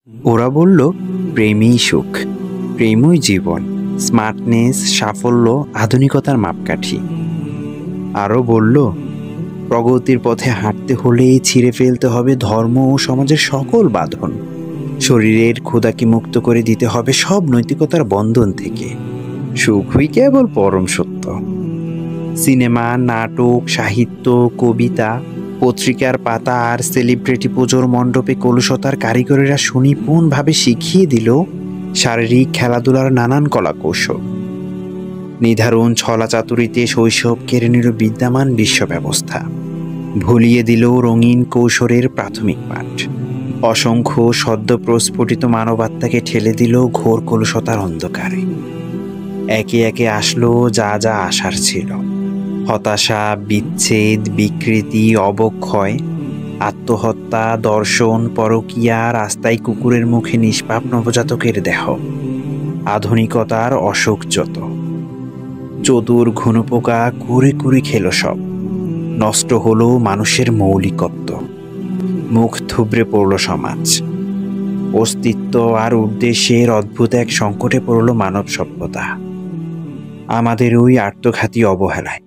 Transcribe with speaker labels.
Speaker 1: ওরা বলল, প্রেমই সুখ, প্রেমই জীবন, স্মার্টনেস, সাফল্য আধুনিকতার মাপকাঠি। আরও বলল, প্রগতির পথে হাঁটতে হলেই ছিঁড়ে ফেলতে হবে ধর্ম ও সমাজের সকল বাঁধন। শরীরের ক্ষুধাকে মুক্ত করে দিতে হবে সব নৈতিকতার বন্ধন থেকে। সুখই কেবল পরম সত্য। সিনেমা, নাটক, সাহিত্য, কবিতা, পত্রিকার পাতা আর সেলিব্রিটি পুজোর মণ্ডপে কলুষতার কারিগরেরা সুনিপুণভাবে শিখিয়ে দিল শারীরিক খেলাধুলার নানান কলাকৌশল। নিধারুণ ছলাচাতুরিতে শৈশব কেড়ে নিল বিদ্যমান বিশ্ব ব্যবস্থা, ভুলিয়ে দিল রঙিন কৌশলের প্রাথমিক পাঠ। অসংখ্য সদ্য প্রস্ফুটিত মানবাত্মাকে ঠেলে দিল ঘোর কলুষতার অন্ধকারে। একে একে আসলো যা যা আসার ছিল: হতাশা, বিচ্ছেদ, বিকৃতি, অবক্ষয়, আত্মহত্যা, দর্শন, পরকীয়া, রাস্তায় কুকুরের মুখে নিষ্পাপ নবজাতকের দেহ। আধুনিকতার অশোক যত চতুর ঘুনোপোকা কুরে কুরে খেল সব। নষ্ট হলো মানুষের মৌলিকত্ব, মুখ থুবড়ে পড়ল সমাজ, অস্তিত্ব আর উদ্দেশ্যের অদ্ভুত এক সংকটে পড়ল মানব সভ্যতা আমাদের ওই আত্মঘাতী অবহেলায়।